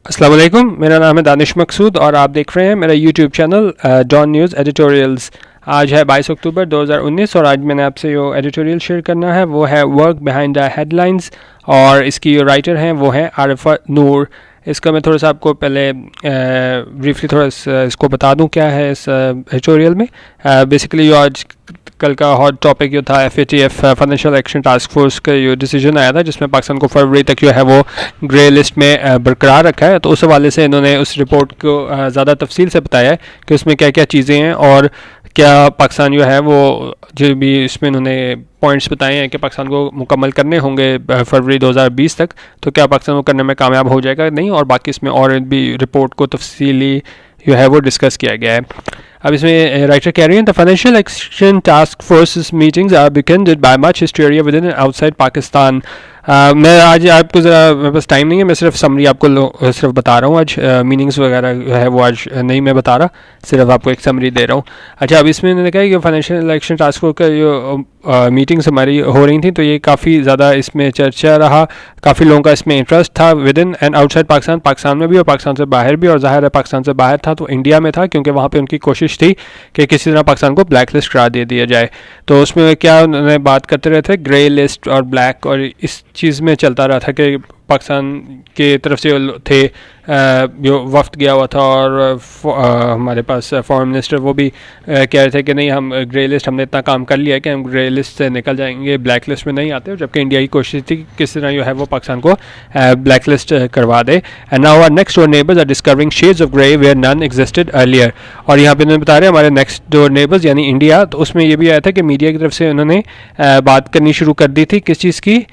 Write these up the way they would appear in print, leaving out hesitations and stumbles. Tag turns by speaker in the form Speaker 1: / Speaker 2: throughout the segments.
Speaker 1: अस्सलाम वालेकुम, मेरा नाम है दानिश मकसूद और आप देख रहे हैं मेरा YouTube channel Dawn News editorials. आज है 22 अक्टूबर 2019 और आज मैंने आपसे जो एडिटोरियल शेयर करना है वो है वर्क बिहाइंड द हेडलाइंस, और इसकी जो राइटर हैं वो हैं आरिफा नूर। इसका मैं थोड़ा सा आपको पहले ब्रीफली थोड़ा इसको बता दूं क्या है इस एडिटोरियल में। बेसिकली जो आज कल का हॉट टॉपिक जो था FATF financial action task force का जो डिसीजन आया था, जिसमें पाकिस्तान को फरवरी तक जो है वो ग्रे लिस्ट में बरकरार रखा है। तो उस हवाले से इन्होंने उस रिपोर्ट को ज़्यादा तफसील से बताया है कि उसमें क्या क्या चीज़ें हैं और क्या पाकिस्तान जो है वो जो भी इसमें इन्होंने पॉइंट्स बताए हैं कि पाकिस्तान को मुकम्मल करने होंगे फरवरी 2020 तक, तो क्या पाकिस्तान को करने में कामयाब हो जाएगा नहीं, और बाकी इसमें और भी रिपोर्ट को तफसीली जो है वो डिस्कस किया गया है। अब इसमें राइटर कह रही हैं the financial action task force meetings are beclouded by much hysteria within outside Pakistan. मैं आज आपको ज़रा मेरे पास टाइम नहीं है, मैं सिर्फ समरी आपको सिर्फ बता रहा हूँ। आज मीनिंग्स वगैरह है वो आज नहीं मैं बता रहा, सिर्फ आपको एक समरी दे रहा हूँ। अच्छा, अब इसमें मैंने कहा कि फाइनेंशियल एक्शन टास्क फोर्स का जो मीटिंग्स हमारी हो रही थी, तो ये काफ़ी ज़्यादा इसमें चर्चा रहा, काफ़ी लोगों का इसमें इंटरेस्ट था with in and outside Pakistan, Pakistan में भी और पाकिस्तान से बाहर भी। और ज़ाहिर है पाकिस्तान से बाहर था तो इंडिया में था, क्योंकि वहाँ पे उनकी कोशिश थी कि किसी तरह पाकिस्तान को ब्लैक लिस्ट करार दे दिया जाए। तो उसमें क्या उन्होंने बात करते रहे थे, ग्रे लिस्ट और ब्लैक, और इस चीज़ में चलता रहा था कि पाकिस्तान के तरफ से थे जो वफ्द गया हुआ था, और हमारे पास फॉरेन मिनिस्टर वो भी कह रहे थे कि नहीं, हम ग्रे लिस्ट, हमने इतना काम कर लिया है कि हम ग्रे लिस्ट से निकल जाएंगे, ब्लैक लिस्ट में नहीं आते। जबकि इंडिया की कोशिश थी कि किस तरह जो है वो पाकिस्तान को ब्लैक लिस्ट करवा दे। And now our next door neighbours are discovering shades of grey where none existed earlier. और यहाँ पे उन्होंने बता रहे हैं हमारे नेक्स्ट डोर नेबर्स यानी इंडिया, तो उसमें ये भी आया था कि मीडिया की तरफ से उन्होंने बात करनी शुरू कर दी थी किस चीज़ की,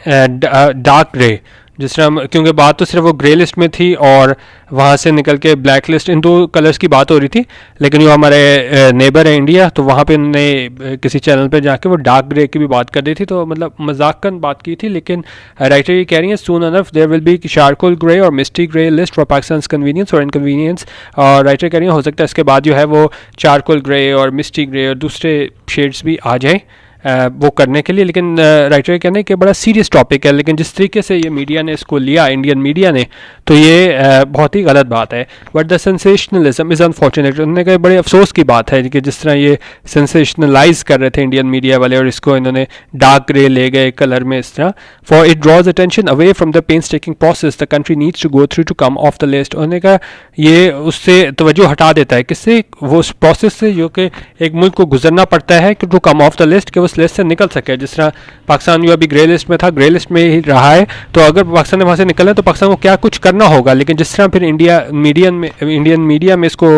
Speaker 1: डार्क ग्रे, जिस तरह, क्योंकि बात तो सिर्फ वो ग्रे लिस्ट में थी और वहाँ से निकल के ब्लैक लिस्ट, इन दो कलर्स की बात हो रही थी। लेकिन जो हमारे नेबर है इंडिया, तो वहाँ पे उन्होंने किसी चैनल पे जाके वो डार्क ग्रे की भी बात कर दी थी, तो मतलब मजाकन बात की थी। लेकिन राइटर ये कह रही हैं soon enough there will be charcoal grey और misty grey list for Pakistan convenience और इनकन्वीनियंस। और राइटर कह रही हैं हो सकता है इसके बाद जो है वो चारकोल ग्रे और मिस्टी ग्रे और दूसरे शेड्स भी आ जाएँ वो करने के लिए। लेकिन राइटर कहने हैं कि बड़ा सीरियस टॉपिक है, लेकिन जिस तरीके से ये मीडिया ने इसको लिया, इंडियन मीडिया ने, तो ये बहुत ही गलत बात है। But the sensationalism is unfortunate. उन्होंने कहा बड़े अफसोस की बात है कि जिस तरह ये सेंसेशनलाइज कर रहे थे इंडियन मीडिया वाले, और इसको इन्होंने डार्क ग्रे ले गए कलर में इस तरह। For it draws attention away from the painstaking process the country needs to go through to come off the list. उन्होंने कहा ये उससे तवज्जो हटा देता है, किससे, वो उस प्रोसेस से जो कि एक मुल्क को गुजरना पड़ता है कि to come off the list, कि उस लिस्ट से निकल सके। जिस तरह पाकिस्तान जो अभी ग्रे लिस्ट में था, ग्रे लिस्ट में ही रहा है, तो अगर पाकिस्तान ने वहाँ से निकलना है तो पाकिस्तान को क्या कुछ करना होगा। लेकिन जिस तरह फिर इंडियन मीडिया में इसको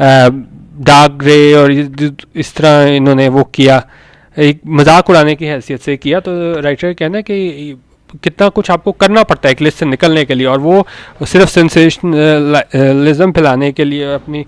Speaker 1: डार्क ग्रे और इस तरह इन्होंने वो किया, एक मजाक उड़ाने की हैसियत से किया, तो राइटर का कहना है कि कितना कुछ आपको करना पड़ता है एक लिस्ट से निकलने के लिए, और वो सिर्फ सेंसेशनलिज्म फैलाने के लिए, अपनी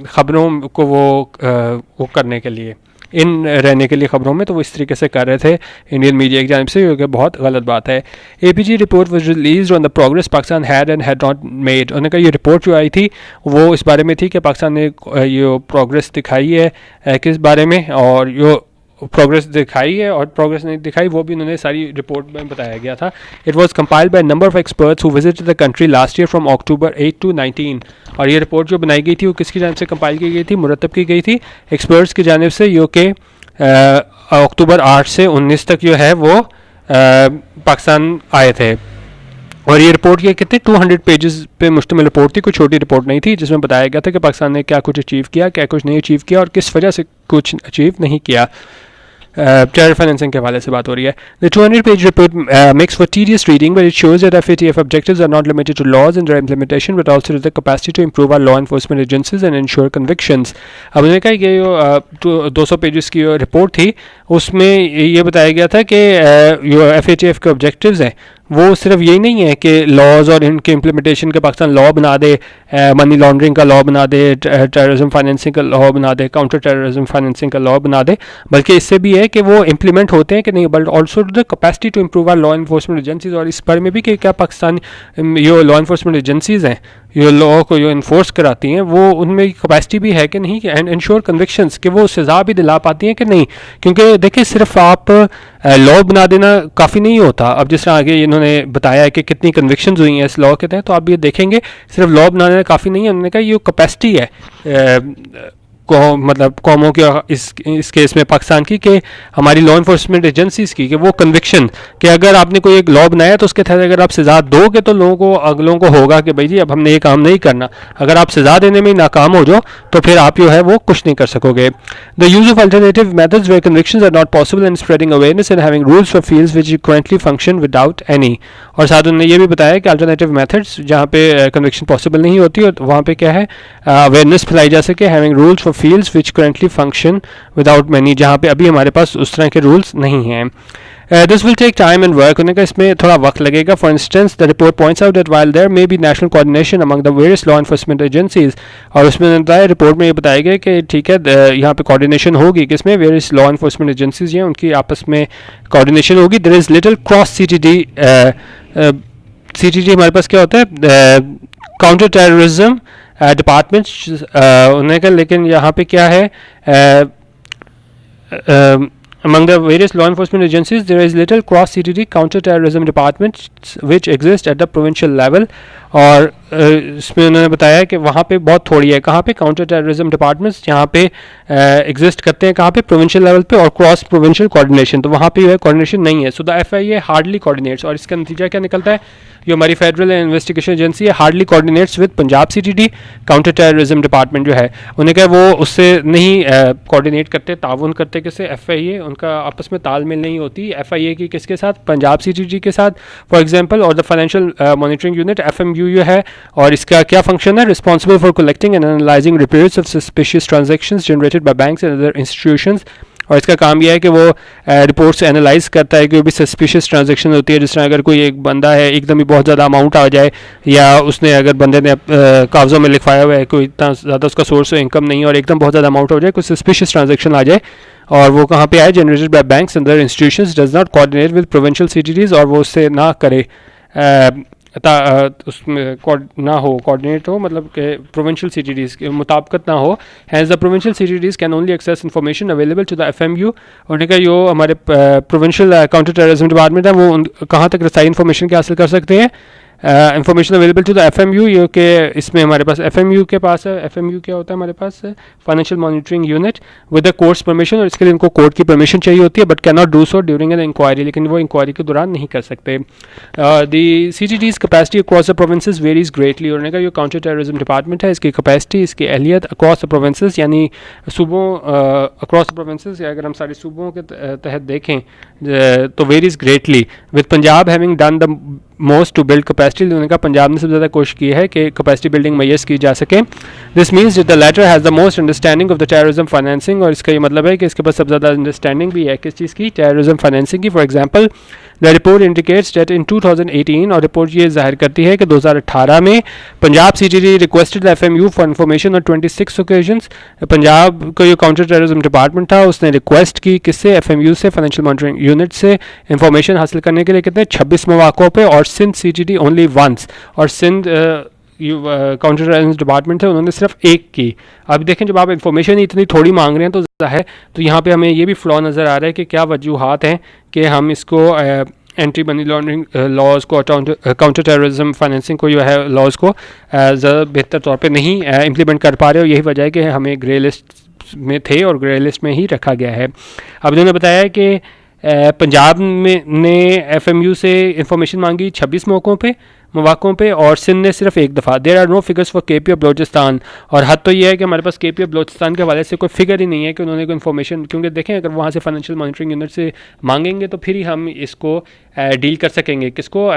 Speaker 1: ख़बरों को वो करने के लिए, इन रहने के लिए ख़बरों में, तो वो इस तरीके से कर रहे थे इंडियन मीडिया की जानिब से, जो बहुत गलत बात है। APG report was released on the progress Pakistan had and had not made. उन्होंने कहा ये रिपोर्ट जो आई थी वो इस बारे में थी कि पाकिस्तान ने ये प्रोग्रेस दिखाई है किस बारे में, और जो प्रोग्रेस दिखाई है और प्रोग्रेस नहीं दिखाई वो भी उन्होंने सारी रिपोर्ट में बताया गया था। It was compiled by number of experts who visited the country last year from October 8 to 19। और ये रिपोर्ट जो बनाई गई थी वो किसकी जानिब से कंपाइल की गई थी, मुरतब की गई थी एक्सपर्ट्स की जानिब से, जो कि अक्टूबर 8 से 19 तक जो है वो पाकिस्तान आए थे। और ये रिपोर्ट ये कितने 200 पेजेस पे मुश्तमिल रिपोर्ट थी, कोई छोटी रिपोर्ट नहीं थी, जिसमें बताया गया था कि पाकिस्तान ने क्या कुछ अचीव किया, क्या कुछ नहीं अचीव किया, और किस वजह से कुछ अचीव नहीं किया। टेरर फाइनेंसिंग के हवाले से बात हो रही है। The 200-page report makes for tedious reading, but it shows that FATF objectives are not limited to laws and their implementation, but also to the capacity to improve our law enforcement agencies and ensure convictions. अब उन्होंने कहा कि जो 200 pages की report थी उसमें ये बताया गया था कि जो FATF के ऑब्जेक्टिव्स हैं वो सिर्फ यही नहीं है कि लॉज और इनके इम्प्लीमेंटेशन के पाकिस्तान लॉ बना दे, मनी लॉन्ड्रिंग का लॉ बना दे, टेररिज्म फाइनेंसिंग का लॉ बना दे, काउंटर टेररिज्म फाइनेंसिंग का लॉ बना दे, बल्कि इससे भी है कि वो इम्प्लीमेंट होते हैं कि नहीं, but also to the capacity to improve our law enforcement agencies. और इस पर में भी कि क्या पाकिस्तान जो लॉ इन्फोर्समेंट एजेंसीज हैं ये लॉ को जो इन्फोर्स कराती हैं वो उनमें कैपेसिटी भी है कि नहीं, एंड इंश्योर कन्विक्शंस कि वो सज़ा भी दिला पाती हैं कि नहीं। क्योंकि देखिए सिर्फ आप लॉ बना देना काफ़ी नहीं होता। अब जिस तरह आगे इन्होंने बताया है कि कितनी कन्विक्शंस हुई हैं इस लॉ के तहत, तो आप ये देखेंगे सिर्फ लॉ बना देना काफ़ी नहीं है। उन्होंने कहा ये कैपेसिटी है मतलब कौमों की, इस केस में पाकिस्तान की, कि हमारी लॉ इन्फोर्समेंट एजेंसीज की, कि वो कन्विक्शन कि अगर आपने कोई एक लॉ बनाया तो उसके तहत अगर आप सज़ा दोगे तो लोगों को, अगलों को होगा कि भाई जी अब हमने ये काम नहीं करना। अगर आप सज़ा देने में नाकाम हो जाओ तो फिर आप जो है वो कुछ नहीं कर सकोगे। The use of alternative methods where convictions are not possible and spreading awareness and having rules for fields which currently function without any. और साथ उन्होंने ये भी बताया कि अल्टरनेटिव मेथड्स जहाँ पे कन्विक्शन पॉसिबल नहीं होती और वहाँ पे क्या है अवेयरनेस फैलाई जा सके, having rules for fields which currently function without many, जहाँ पे अभी हमारे पास उस तरह के रूल्स नहीं हैं। This will take time and work, होने का इसमें थोड़ा वक्त लगेगा। For instance the report points out that while there may be national coordination among the various law enforcement agencies, और उसमें बताया रिपोर्ट में ये बताया गया कि ठीक है यहाँ पे कोऑर्डिनेशन होगी, किसमें वेरियस लॉ एनफोर्समेंट एजेंसीज हैं उनकी आपस में कोऑर्डिनेशन होगी। There is little cross CTD, CTD हमारे पास क्या होता है, काउंटर टेररिज्म डिपार्टमेंट्स उन्होंने कहा, लेकिन यहाँ पे क्या है among the various law enforcement agencies there is little cross CTD counter terrorism departments which exist at the provincial level। और इसमें उन्होंने बताया कि वहाँ पे बहुत थोड़ी है, कहाँ पे, काउंटर टेररिज्म डिपार्टमेंट्स यहाँ पे एग्जिस्ट करते हैं, कहाँ पे, प्रोविंशियल लेवल पे, और क्रॉस प्रोविंशियल कोऑर्डिनेशन तो वहाँ पे जो है कोऑर्डिनेशन नहीं है। So the FIA hardly coordinates, और इसका नतीजा क्या निकलता है, जो हमारी फेडरल इन्वेस्टिगेशन एजेंसी है hardly coordinates with Punjab CTD counter terrorism department जो है, उन्हें क्या वो उससे नहीं कोऑर्डिनेट करते, ताउन करते किससे, FIA, उनका आपस में तालमेल नहीं होती FIA की किसके साथ, पंजाब CTD के साथ फॉर एग्जांपल। और the financial monitoring unit FMU जो है, और इसका क्या फंक्शन है, responsible for collecting and analysing reports of suspicious transactions generated by banks and other institutions. और इसका काम यह है कि वो रिपोर्ट्स एनालाइज करता है कि भी सस्पिशियस ट्रांजैक्शन होती है, जिस तरह अगर कोई एक बंदा है एकदम ही बहुत ज़्यादा अमाउंट आ जाए, या उसने अगर बंदे ने कागज़ों में लिखवाया हुआ है कोई इतना ज़्यादा उसका सोर्स ऑफ इनकम नहीं है और एकदम बहुत ज़्यादा अमाउंट हो जाए, कोई सस्पिशियस ट्रांजैक्शन आ जाए, और वो कहाँ पे आए, generated by banks and other institutions, does not coordinate with provincial CTDs, और वो उससे ना करे उसमें ना हो कोऑर्डिनेट हो, मतलब कि प्रोविंशियल CTDs के मुताबिकत ना हो। Has the provincial CTDs can only access information available to the FMU। उन्होंने कहा जो हमारे प्रोविंशियल काउंटर टेररिज्म डिपार्टमेंट है वो कहाँ तक रसाई इन्फॉर्मेशन के हासिल कर सकते हैं, information available to the FMU, ये कि इसमें हमारे पास FMU के पास है, FMU क्या होता है हमारे पास, financial monitoring unit with the court's permission, और इसके लिए इनको कोर्ट की परमिशन चाहिए होती है, but can not do so during an inquiry, लेकिन वो इंक्वायरी के दौरान नहीं कर सकते। The CTD's capacity across the provinces varies greatly, और जो काउंटर टेररिज्म डिपार्टमेंट है इसकी कैपेसिटी, इसकी अहलियत अक्रॉस द प्रोविंसेस, यानी सूबों अक्रॉस द प्रोविंसेस, या अगर हम सारे सूबों के तहत देखें तो varies greatly, with Punjab having done the most to build capacity. उन्होंने कहा पंजाब ने सबसे ज़्यादा कोशिश की है कि कैपेसिटी बिल्डिंग मैयस की जा सके। This means the latter has the most understanding of the terrorism financing, और इसका ये मतलब है कि इसके पास सबसे ज़्यादा अंडरस्टैंडिंग भी है किस चीज़ की, टेररिज्म फाइनेंसिंग की। For example the report indicates that in 2018, और रिपोर्ट ये जाहिर करती है कि 2018 में Punjab CTD requested FMU for information on 26 occasions. Punjab का जो काउंटर टेररिज्म डिपार्टमेंट था उसने रिक्वेस्ट की किससे, FMU से, फाइनेंशियल मॉनिटरिंग यूनिट से इंफॉर्मेशन हासिल करने के लिए कितने 26 मौक़ों पे, और सिंध CTD ओनली वंस, और सिंध काउंटर टेररिज्म डिपार्टमेंट है उन्होंने सिर्फ एक की। अब देखें जब आप इन्फॉर्मेशन इतनी थोड़ी मांग रहे हैं तो है, तो यहाँ पे हमें ये भी फ्लॉ नज़र आ रहा है कि क्या वजूहात हैं कि हम इसको एंटी मनी लॉन्ड्रिंग लॉज को, काउंटर टेररिज्म फाइनेंसिंग को जो है लॉज को ज़्यादा बेहतर तौर पे नहीं इम्प्लीमेंट कर पा रहे, और यही वजह है कि हमें ग्रे लिस्ट में थे और ग्रे लिस्ट में ही रखा गया है। अब उन्होंने बताया कि पंजाब में ने FMU से इंफॉर्मेशन मांगी 26 मौक़ों पे, और सिंध ने सिर्फ एक दफ़ा। There are no figures for KP of Balochistan, और हद तो ये है कि हमारे पास KP ऑफ बलोचिस्तान के हवाले से कोई फिगर ही नहीं है कि उन्होंने कोई इन्फॉर्मेशन, क्योंकि देखें अगर वहाँ से फाइनेंशियल मॉनिटरिंग यूनिट से मांगेंगे तो फिर ही हम इसको डील कर सकेंगे, किसको,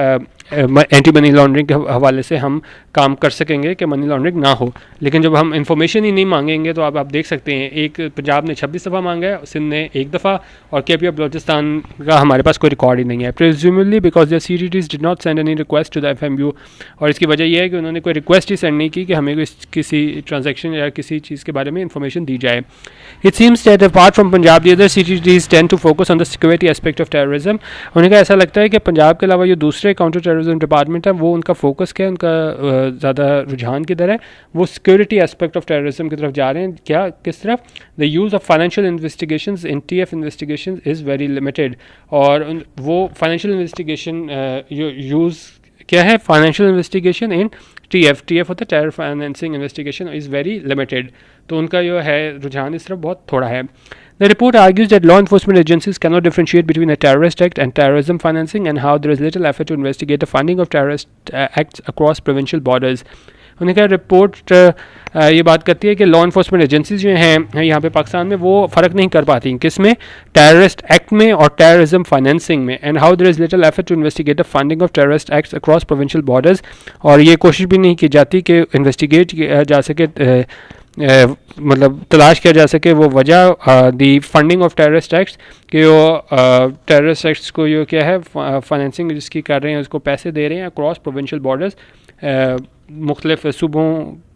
Speaker 1: एंटी मनी लॉन्ड्रिंग के हवाले से हम काम कर सकेंगे कि मनी लॉन्ड्रिंग ना हो। लेकिन जब हम इन्फॉर्मेशन ही नहीं मांगेंगे तो आप देख सकते हैं, एक पंजाब ने 26 दफ़ा मांगा है, सिंध ने एक दफ़ा, और KP ऑफ बलोचिस्तान का हमारे पास कोई रिकॉर्ड ही नहीं है। Presumably because the CTDs did not send any request to the FMU, और इसकी वजह यह है कि उन्होंने कोई रिक्वेस्ट ही सेंड नहीं की कि हमें किसी ट्रांजैक्शन या किसी चीज़ के बारे में इंफॉर्मेशन दी जाए। It seems that apart from Punjab the other CTDs tend to focus on the security aspect of terrorism. उन्हें कहा ऐसा लगता लगता है कि पंजाब के अलावा जो दूसरे काउंटर टेररिज्म डिपार्टमेंट है वो उनका फोकस क्या है, उनका ज़्यादा रुझान किधर है, वो सिक्योरिटी एस्पेक्ट ऑफ टेररिज्म की तरफ जा रहे हैं। क्या किस तरफ? The use of financial investigations in TF investigation is very limited. और वो फाइनेंशियल इन्वेस्टिगेशन यूज़ क्या है, फाइनेंशियल इन्वेस्टिगेशन इन TF होता है terror financing investigation, is very limited. तो उनका जो है रुझान इस तरफ बहुत थोड़ा है। The report argues that law enforcement agencies cannot differentiate between a terrorist act and terrorism financing, and how there is little effort to investigate the funding of terrorist acts across provincial borders. उन्होंने कहा report ये बात करती है कि law enforcement agencies जो हैं यहाँ पे पाकिस्तान में वो फ़र्क नहीं कर पाती किस में, टेररिस्ट एक्ट में और टेररिज्म फाइनेंसिंग में, and how there is little effort to investigate the funding of terrorist acts across provincial borders. और ये कोशिश भी नहीं की जाती कि इन्वेस्टिगेट किया जा सके, मतलब तलाश किया जा सके वो वजह दी फंडिंग ऑफ टेररिस्ट एक्ट्स कि वो टेररिस्ट एक्ट्स को जो क्या है फाइनेंसिंग जिसकी कर रहे हैं उसको पैसे दे रहे हैं अक्रॉस प्रोविंशियल बॉर्डर्स, मुख्तलिफ सूबों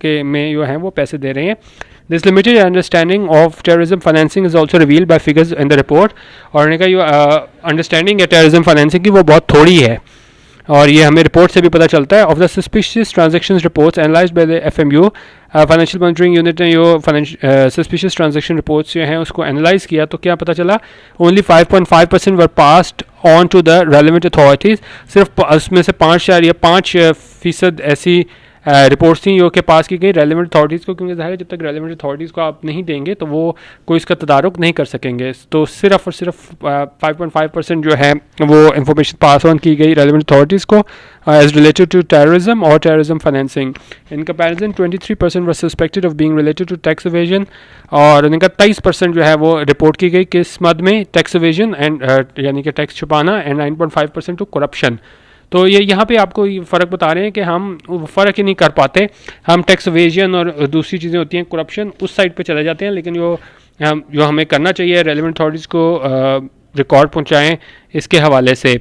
Speaker 1: के में जो हैं वो पैसे दे रहे हैं। This limited understanding of terrorism financing is also revealed bye figures in the report. और उन्होंने कहा जो अंडरस्टैंडिंग है टेररिज्म फाइनेंसिंग की वो बहुत थोड़ी है, और ये हमें रिपोर्ट से भी पता चलता है। Of the suspicious transactions reports analysed by the FMU financial monitoring unit ने जो सस्पिशियस ट्रांजैक्शन रिपोर्ट्स जो हैं उसको एनालाइज किया, तो क्या पता चला, only 5.5% were passed on to the relevant authorities. सिर्फ उसमें से 5% ऐसी रिपोर्ट्स थी जो कि पास की गई रेलिवेंट अथॉरिटीज़ को, क्योंकि ज़ाहिर है जब तक रेलिवेंट अथॉरिटीज़ को आप नहीं देंगे तो वो कोई इसका तदारुक नहीं कर सकेंगे। तो सिर्फ और सिर्फ 5.5% जो है वो इंफॉर्मेशन पास ऑन की गई रेलिवेंट अथॉरिटीज़ को एज रिलेटेड टू टेररिज्म और terrorism financing. In comparison 23% were suspected of being related to tax evasion, और इनका 23% जो है वो रिपोर्ट की गई किस मद में, टैक्स एवेजन एंड यानी कि टैक्स छुपाना, एंड 9.5% टू करप्शन। तो ये यहाँ पे आपको ये फ़र्क बता रहे हैं कि हम फ़र्क ही नहीं कर पाते, हम टैक्स एवेजन और दूसरी चीज़ें होती हैं करप्शन उस साइड पे चले जाते हैं, लेकिन जो हमें करना चाहिए रेलिवेंट अथॉरिटीज़ को रिकॉर्ड पहुँचाएँ इसके हवाले से,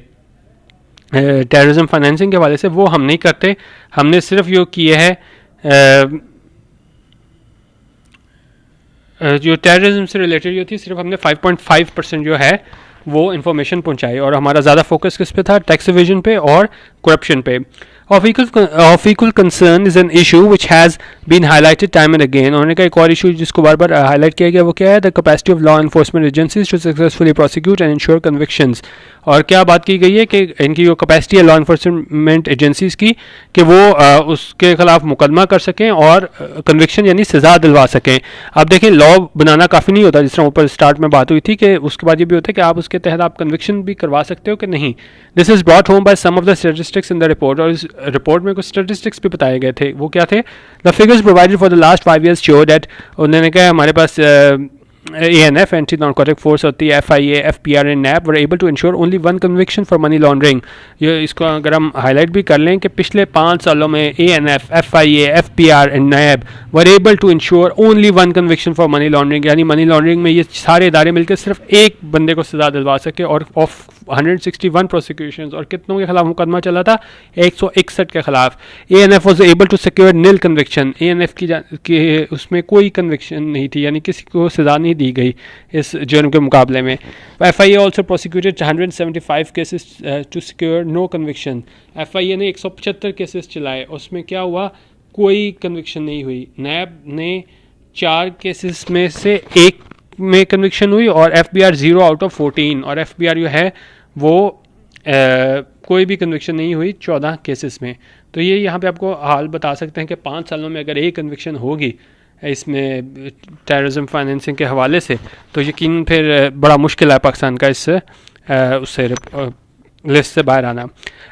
Speaker 1: टेररिज्म फाइनेंसिंग के हवाले से, वो हम नहीं करते। हमने सिर्फ ये किए है जो टेररिज्म से रिलेटेड जो थी सिर्फ हमने 5.5% जो है वो इन्फॉर्मेशन पहुंचाई, और हमारा ज़्यादा फोकस किस पे था, टैक्स एवेजन पे और करप्शन पे। Of equal concern is an issue which has been highlighted time and again. उन्होंने कहा एक और इशू जिसको बार बार हाईलाइट किया गया वो क्या है, the capacity of law enforcement agencies to successfully prosecute and ensure convictions. और क्या बात की गई है कि इनकी जो कैपेसिटी है लॉ एनफोर्समेंट एजेंसीज की कि वो उसके खिलाफ मुकदमा कर सकें और कन्विक्शन यानी सज़ा दिलवा सकें। अब देखें लॉ बनाना काफ़ी नहीं होता, जिस तरह ऊपर स्टार्ट में बात हुई थी कि उसके बाद ये भी होता है कि आप उसके तहत आप कन्विक्शन भी करवा सकते हो कि नहीं। This is brought home by some of the statistics in the report, और इस रिपोर्ट में कुछ स्टैटिस्टिक्स भी बताए गए थे। वो क्या थे, the figures provided for the last 5 years show that, उन्होंने कहा हमारे पास ANF एंटी नारकोटिक फोर्स होती है, FIA, FPR and NAB were able to ensure only 1 conviction for money laundering. ये इसको अगर हम हाईलाइट भी कर लें कि पिछले 5 सालों में ANF, FIA, FPR and NAB were able to ensure only 1 conviction for money laundering, यानी मनी लॉन्ड्रिंग में ये सारे इदारे मिलकर सिर्फ एक बंदे को सजा दिलवा सके, और ऑफ 161 प्रोसिक्यूशंस, और कितनों के खिलाफ मुकदमा चला था, 161 के खिलाफ। ANF was able to secure nil conviction, ANF की उसमें कोई कन्विक्शन नहीं थी, यानी किसी को सजा नहीं दी गई इस जुर्म के मुकाबले में। FIA also prosecuted 175 cases to secure no conviction. FIA ने 175 केसेस चलाए, उसमें क्या हुआ, कोई कन्विक्शन नहीं हुई। NAB ने 4 केसेस में से 1 में कन्विक्शन हुई, और FBR 0 out of 14, और FBR जो है वो कोई भी कन्विक्शन नहीं हुई 14 केसेस में। तो ये यहाँ पे आपको हाल बता सकते हैं कि 5 सालों में अगर एक कन्विक्शन होगी इसमें टेररिज्म फाइनेंसिंग के हवाले से, तो यकीन फिर बड़ा मुश्किल है पाकिस्तान का इससे उससे लिस्ट से बाहर आना।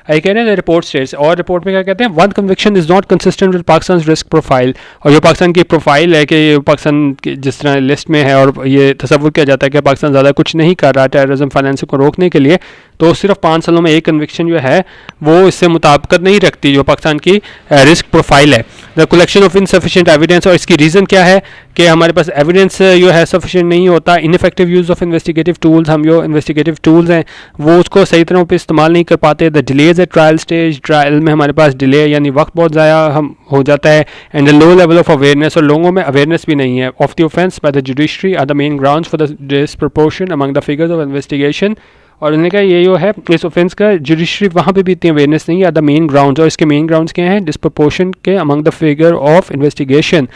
Speaker 1: आई कह रहे हैं रिपोर्ट स्टेट्स, और रिपोर्ट में क्या कहते हैं, 1 conviction is not consistent with Pakistan risk profile. और जो पाकिस्तान की प्रोफाइल है कि पाकिस्तान की जिस तरह लिस्ट में है, और ये तसव्वुर किया जाता है कि पाकिस्तान ज़्यादा कुछ नहीं कर रहा टेररिज्म फाइनेंसिंग को रोकने के लिए, तो सिर्फ 5 सालों में एक कन्विक्शन जो है वो इससे मुताबिकत नहीं रखती जो पाकिस्तान की रिस्क प्रोफाइल है। The collection of insufficient evidence, और इसकी रीज़न क्या है कि हमारे पास एविडेंस जो है सफिशिएंट नहीं होता। Ineffective use of investigative tools, हम जो इन्वेस्टिगेटिव टूल्स हैं वो उसको सही तरह पे इस्तेमाल नहीं कर पाते। The delays at trial stage, trial में हमारे पास डिले यानी वक्त बहुत ज़ाया हम हो जाता है। And the low level of awareness, और लोगों में अवेयरनेस भी नहीं है of the offence by the judiciary are the main grounds for the disproportion among the figures of investigation. और उन्होंने कहा ये जो है इस ऑफेंस का जुडिशरी वहाँ पे भी इतनी अवेयरनेस नहीं है। द मेन ग्राउंड्स, और इसके मेन ग्राउंड्स क्या हैं? डिस्प्रपोर्शन के among the figure of investigation,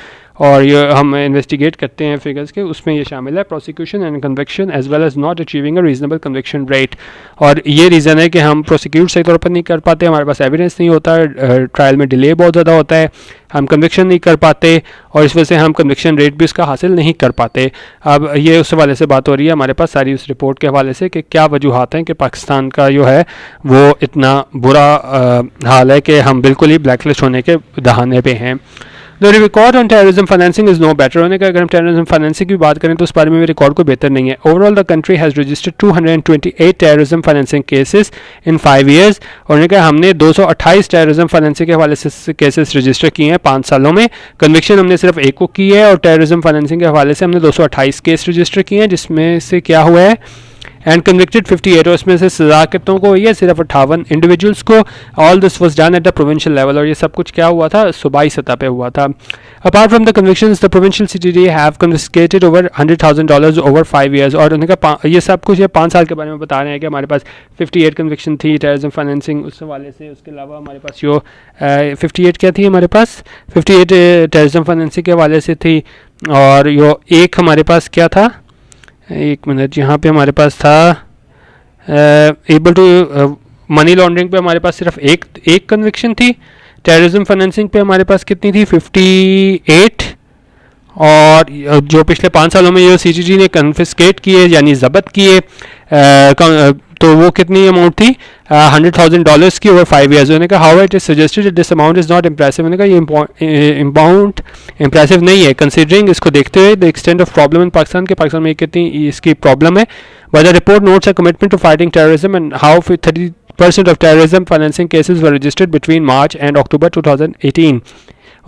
Speaker 1: और ये हम इन्वेस्टिगेट करते हैं फिगर्स के, उसमें ये शामिल है prosecution and conviction as well as not achieving a reasonable conviction rate. और ये रीज़न है कि हम प्रोसिक्यूट सही तौर पर नहीं कर पाते, हमारे पास एविडेंस नहीं होता, ट्रायल में डिले बहुत ज़्यादा होता है, हम कन्विक्शन नहीं कर पाते, और इस वजह से हम कन्विक्शन रेट भी उसका हासिल नहीं कर पाते। अब ये उस हवाले से बात हो रही है हमारे पास सारी उस रिपोर्ट के हवाले से कि क्या वजूहत हैं कि पाकिस्तान का जो है वो इतना बुरा हाल है कि हम बिल्कुल ही ब्लैक लिस्ट होने के दहाने पे हैं। The record on terrorism financing is no better। उन्होंने कहा अगर हम terrorism financing की बात करें तो उस बारे में रिकॉर्ड कोई बेहतर नहीं है। Overall the country has registered 228 terrorism financing cases in 5 years। और उन्होंने कहा हमने 228 terrorism financing के हवाले से केसेस रजिस्टर किए हैं 5 सालों में। कन्विक्शन हमने सिर्फ एक को की है, और terrorism financing के हवाले से हमने 228 केस रजिस्टर किए हैं, जिसमें से क्या हुआ है एंड कन्विक्टेड 58, और इसमें से सजा कितनों को हुई है? सिर्फ 58 इंडिविजुअल्स को। All this was done at the provincial level, और ये सब कुछ क्या हुआ था? सूबाई सतह पे हुआ था। Apart from the convictions the provincial CTD have confiscated over $100,000 over 5 years। और उनका ये सब कुछ ये 5 साल के बारे में बता रहे हैं कि हमारे पास 58 कन्विक्शन थी टेररिज्म फाइनेंसिंग उस हवाले से। उसके अलावा हमारे पास जो 58 क्या थी हमारे पास? 58 टेररिज्म फाइनेंसिंग के हवाले से थी, और यो एक हमारे पास क्या था? एक मिनट, यहाँ पे हमारे पास था एबल टू मनी लॉन्ड्रिंग पे हमारे पास सिर्फ एक कन्विक्शन थी। टेररिज्म फाइनेंसिंग पे हमारे पास कितनी थी? 58। और जो पिछले 5 सालों में ये सीटीडी ने कन्फिस्केट किए यानी जब्त किए तो वो कितनी अमाउंट थी? $100,000 की ओवर 5 years। उन्होंने कहा how it is suggested this amount is not impressive. उन्होंने कहा ये अमाउंट इम्प्रेसिव नहीं है कंसिडरिंग, इसको देखते हुए the extent of problem in Pakistan के पाकिस्तान में कितनी इसकी प्रॉब्लम है। But the report notes a commitment to fighting terrorism and how 30% of terrorism financing cases were registered between March and October 2018।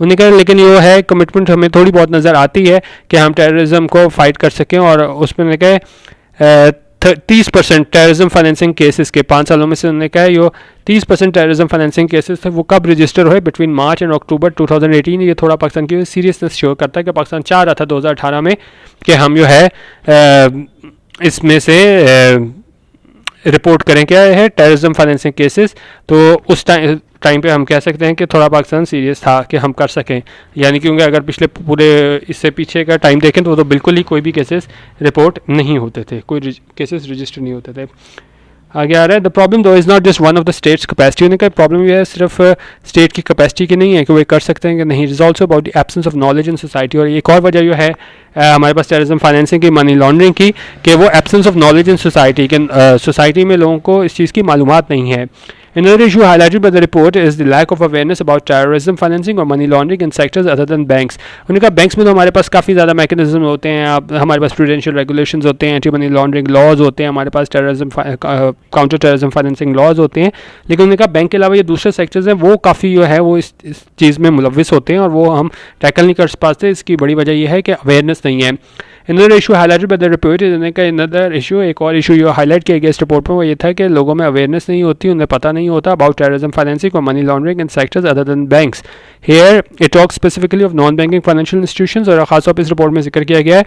Speaker 1: उन्होंने कहा लेकिन ये है कमिटमेंट हमें थोड़ी बहुत नज़र आती है कि हम टेररिज्म को फाइट कर सकें, और उसमें उन्होंने कहा 30% टेररिज्म फाइनेंसिंग केसेस के 5 सालों में से उन्होंने कहा ये 30% टेररिज्म फाइनेंसिंग केसेस थे वो कब रजिस्टर हुए? Between March and October 2018। ये थोड़ा पाकिस्तान की सीरियसनेस शो करता है कि पाकिस्तान चाह रहा था 2018 में कि हम जो है इसमें से रिपोर्ट करें क्या है टेररिज्म फाइनेंसिंग केसेस। तो उस टाइम पे हम कह सकते हैं कि थोड़ा पाकिस्तान सीरियस था कि हम कर सकें, यानी क्योंकि अगर पिछले पूरे इससे पीछे का टाइम देखें तो बिल्कुल ही कोई भी केसेस रिपोर्ट नहीं होते थे, कोई केसेस रजिस्टर नहीं होते थे। आगे आ रहा है द प्रॉब्लम दो is not just one of the states capacity. होने का प्रॉब्लम ये है सिर्फ स्टेट की कैपेसिटी की नहीं है कि वो कर सकते हैं कि नहीं, it is also about the absence of knowledge in society. और एक और वजह जो है हमारे पास टेररिज्म फाइनेंसिंग की मनी लॉन्ड्रिंग की कि वो absence of knowledge in society के सोसाइटी में लोगों को इस चीज़ की मालूमात नहीं है। Another issue highlighted by the report is the lack of awareness about terrorism financing or money laundering in sectors other than banks। उन्होंने कहा बैंक्स में तो हमारे पास काफ़ी ज़्यादा मैकेनिज्म होते हैं, हमारे पास प्रूडेंशियल रेगुलेशंस होते हैं, एंटी मनी लॉन्ड्रिंग लॉज होते हैं, हमारे पास terrorism counter terrorism financing laws होते हैं, लेकिन उन्होंने कहा बैंक के अलावा ये दूसरे सेक्टर्स हैं वो काफ़ी जो है वो इस चीज़ में मुलविस होते हैं और वो हम टैकल नहीं कर पाते। इसकी बड़ी वजह यह है कि अवेयरनेस नहीं है। Another issue highlighted by the report is another issue, एक और इशू जो हाईलाइट किया गया इस रिपोर्ट में वो ये था कि लोगों में अवेयरनेस नहीं होती, उन्हें पता नहीं होता अबाउट टेररिज्म फाइनेंसिंग और money laundering in sectors other than banks. Here it talks specifically of non banking financial institutions, और खासतौर पर इस रिपोर्ट में जिक्र किया गया है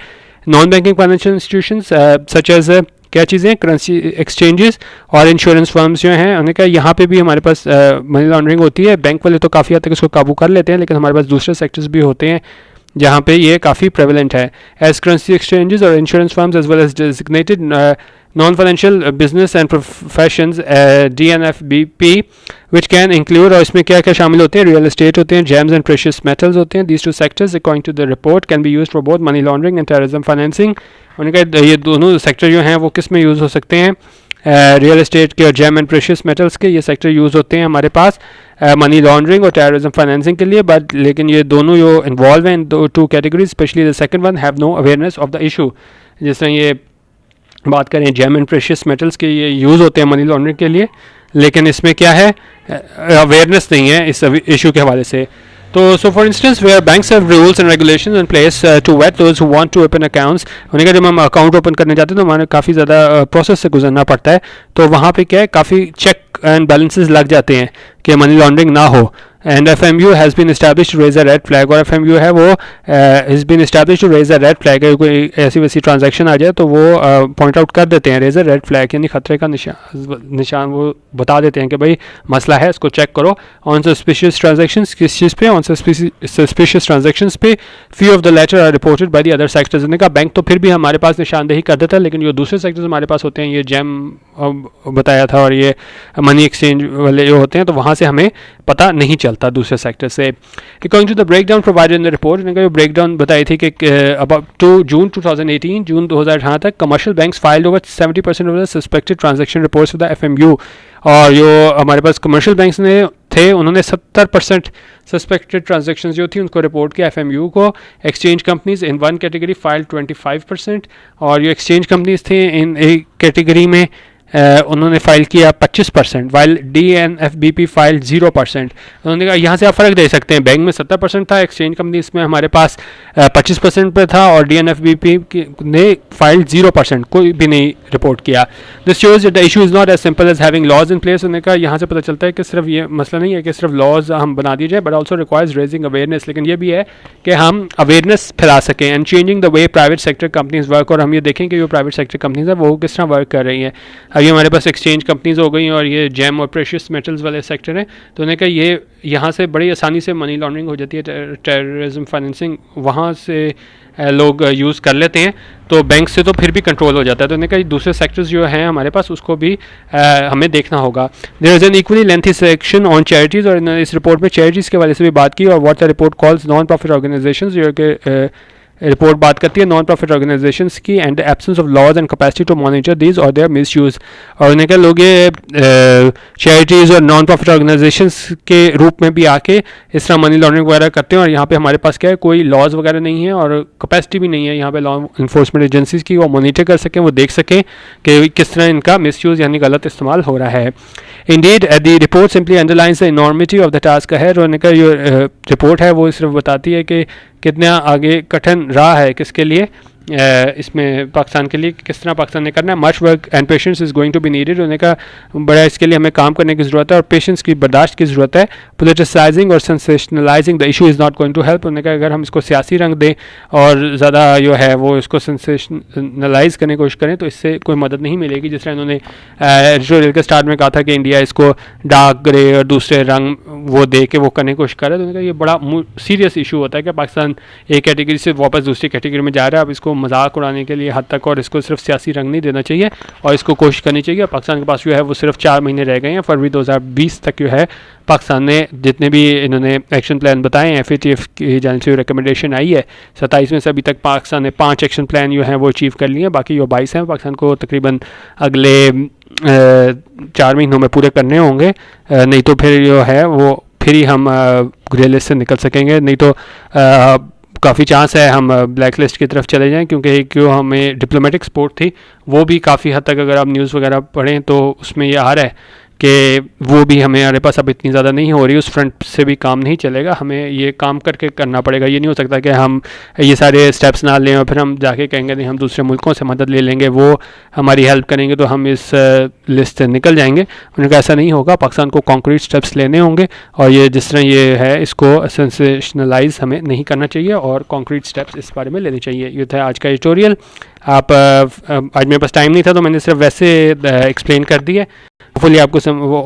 Speaker 1: non banking financial institutions such as क्या चीज़ें करेंसी एक्सचेंजेस और इंश्योरेंस फर्म्स जो हैं। उन्होंने कहा यहाँ पे भी हमारे पास मनी लॉन्ड्रिंग होती है, बैंक वाले तो काफ़ी हद तक इसको काबू कर लेते हैं, लेकिन हमारे पास दूसरे सेक्टर्स भी होते हैं जहाँ पे ये काफ़ी प्रेवलेंट है। एज करेंसी एक्सचेंजेस और insurance firms as well as designated non financial business and professions DNFBP which can include, और इसमें क्या क्या शामिल होते हैं? रियल एस्टेट होते हैं, जेम्स एंड प्रेशियस मेटल्स होते हैं। These two sectors according to the report can be used for both money laundering and terrorism financing. उन्होंने कहा ये दोनों सेक्टर जो हैं वो किस में यूज़ हो सकते हैं? रियल एस्टेट के और जेम एंड प्रेशियस मेटल्स के ये सेक्टर यूज़ होते हैं हमारे पास मनी लॉन्ड्रिंग और टेररिज्म फाइनेंसिंग के लिए, बट लेकिन ये दोनों जो इन्वॉल्व हैं in two categories, specially the second one have no awareness of the issue. जिस तरह ये बात करें जेम एंड प्रेशियस मेटल्स के ये यूज़ होते हैं मनी लॉन्ड्रिंग के लिए, लेकिन इसमें क्या है अवेयरनेस नहीं है इस इशू के हवाले से। तो so for instance where banks have rules and regulations in place to vet those who want to open accounts. उन्हें कहा जब हम अकाउंट ओपन करने जाते हैं तो हमारे काफ़ी ज़्यादा प्रोसेस से गुजरना पड़ता है, तो वहाँ पे क्या है काफ़ी चेक एंड बैलेंसेस लग जाते हैं कि मनी लॉन्ड्रिंग ना हो। And FMU has been establish to raise a red flag, और FMU है वो has been establish to raise a red flag, कोई ऐसी वैसी ट्रांजैक्शन आ जाए तो वो पॉइंट आउट कर देते हैं, रेज अ रेड फ्लैग यानी खतरे का निशान वो बता देते हैं कि भाई मसला है, इसको चेक करो। ऑन सस्पिशियस ट्रांजैक्शंस, किस चीज़ पे? ऑन सस्पिशियस ट्रांजैक्शंस पे few of the latter are reported by the other sectors. ने कहा बैंक तो फिर भी हमारे पास निशानदेही कर देता है, लेकिन जो दूसरे सेक्टर्स हमारे पास होते हैं, ये जेम बताया था और ये मनी एक्सचेंज वाले जो होते हैं, तो वहाँ से हमें पता नहीं चलता दूसरे सेक्टर से। According to the breakdown provided in the report, इनका जो ब्रेकडाउन बताई थी कि अबाउट टू जून 2018, जून 2018 तक commercial banks filed over 70% of the suspected transaction reports with the FMU, और जो हमारे पास कमर्शियल बैंक्स ने थे उन्होंने 70% सस्पेक्टेड ट्रांजैक्शंस जो थी उनको रिपोर्ट किया FMU को। Exchange companies in one category file 25%, और जो एक्सचेंज कंपनीज थे इन एक कैटेगरी में उन्होंने फाइल किया 25%, वाइल DNFBP फाइल 0%। उन्होंने कहा यहाँ से आप फ़र्क दे सकते हैं, बैंक में 70% था, एक्सचेंज कंपनी इसमें हमारे पास 25% पे था, और DNFBP ने फाइल 0%, कोई भी नहीं रिपोर्ट किया। This shows the issue is not as simple as having laws in place. उन्होंने कहा यहाँ से पता चलता है कि सिर्फ ये मसला नहीं है कि सिर्फ लॉज हम बना दिए जाए, but also requires raising awareness, लेकिन ये भी है कि हम अवेयरनेस फैला सकें and changing the way private sector companies work, और हम ये देखें कि जो प्राइवेट सेक्टर कंपनीज हैं वो किस तरह वर्क कर रही हैं। अभी हमारे पास एक्सचेंज कंपनीज हो गई और ये जेम और प्रेशियस मेटल्स वाले सेक्टर हैं, तो उन्होंने कहा ये यहाँ से बड़ी आसानी से मनी लॉन्ड्रिंग हो जाती है, टेररिज्म फाइनेंसिंग वहाँ से लोग यूज़ कर लेते हैं, तो बैंक से तो फिर भी कंट्रोल हो जाता है। तो उन्होंने कहा दूसरे सेक्टर्स जो हैं हमारे पास उसको भी हमें देखना होगा। There is an equally lengthy section on charities, और इस रिपोर्ट में चैरिटीज़ के वाले से भी बात की, और what the report calls non profit organisations, जो कि रिपोर्ट बात करती है नॉन प्रॉफिट ऑर्गेनाइजेशंस की, and the absence of laws and capacity to monitor these और देयर मिसयूज़। और उन्हें क्या लोग ये चैरिटीज़ और नॉन प्रॉफिट ऑर्गेनाइजेशंस के रूप में भी आके इस तरह मनी लॉन्ड्रिंग वगैरह करते हैं, और यहाँ पे हमारे पास क्या है, कोई लॉज वगैरह नहीं है और कैपेसिटी भी नहीं है यहाँ पे लॉ इन्फोर्समेंट एजेंसीज की, वो मॉनिटर कर सकें, वो देख सकें कि किस तरह इनका मिसयूज़ यानी गलत इस्तेमाल हो रहा है। Indeed the report simply underlines the enormity of the task ahead, और उन्होंने कहा जो रिपोर्ट है वो सिर्फ बताती है कि कितना आगे कठिन रहा है किसके लिए, इसमें पाकिस्तान के लिए किस तरह पाकिस्तान ने करना है। Much work and patience is going to be needed, उन्होंने कहा बड़ा इसके लिए हमें काम करने की ज़रूरत है और पेशेंस की बर्दाश्त की ज़रूरत है। पोलिटिसाइजिंग और sensationalising the issue is not going to help, उन्होंने कहा अगर हम इसको सियासी रंग दें और ज़्यादा जो है वो इसको सेंसेशनलाइज करने की कोशिश करें तो इससे कोई मदद नहीं मिलेगी। जिस तरह इन्होंने एडिटोरियल के स्टार्ट में कहा था कि इंडिया इसको डार्क ग्रे और दूसरे रंग वो दे के वो करने की कोशिश कर रहा है, तो उन्होंने कहा ये बड़ा सीरियस इशू होता है कि पाकिस्तान एक कैटेगरी से वापस दूसरी कैटेगरी में जा रहा है। अब इसको मजाक उड़ाने के लिए हद तक, और इसको सिर्फ सियासी रंग नहीं देना चाहिए और इसको कोशिश करनी चाहिए। पाकिस्तान के पास जो है वो सिर्फ 4 महीने रह गए हैं, फरवरी 2020 तक जो है पाकिस्तान ने जितने भी इन्होंने एक्शन प्लान बताए हैं, FATF की जानिब से रिकमेंडेशन आई है 27 में से अभी तक पाकिस्तान ने 5 एक्शन प्लान जो हैं वो अचीव कर लिए हैं, बाकी जो 22 हैं पाकिस्तान को तकरीबन अगले 4 महीनों में पूरे करने होंगे, नहीं तो फिर जो है वो फिर ही हम ग्रे लिस्ट से निकल सकेंगे, नहीं तो काफ़ी चांस है हम ब्लैक लिस्ट की तरफ चले जाएं, क्योंकि जो हमें डिप्लोमेटिक सपोर्ट थी वो भी काफ़ी हद तक अगर आप न्यूज़ वगैरह पढ़ें तो उसमें ये आ रहा है कि वो भी हमारे पास अब इतनी ज़्यादा नहीं हो रही, उस फ्रंट से भी काम नहीं चलेगा, हमें ये काम करके करना पड़ेगा। ये नहीं हो सकता कि हम ये सारे स्टेप्स ना लें और फिर हम जाके कहेंगे नहीं हम दूसरे मुल्कों से मदद ले लेंगे, वो हमारी हेल्प करेंगे तो हम इस लिस्ट से निकल जाएंगे। उन्होंने कहा ऐसा नहीं होगा, पाकिस्तान को कॉन्क्रीट स्टेप्स लेने होंगे और ये जिस तरह ये है इसको सेंसेशनलाइज हमें नहीं करना चाहिए और कॉन्क्रीट स्टेप्स इस बारे में लेने चाहिए। ये था आज का एडिटोरियल। आप आज मेरे पास टाइम नहीं था तो मैंने सिर्फ वैसे एक्सप्लेन कर दिया, होपफुली आपको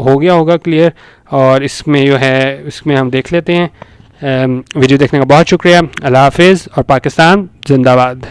Speaker 1: हो गया होगा क्लियर, और इसमें जो है इसमें हम देख लेते हैं। वीडियो देखने का बहुत शुक्रिया। अल्लाह हाफिज़ और पाकिस्तान जिंदाबाद।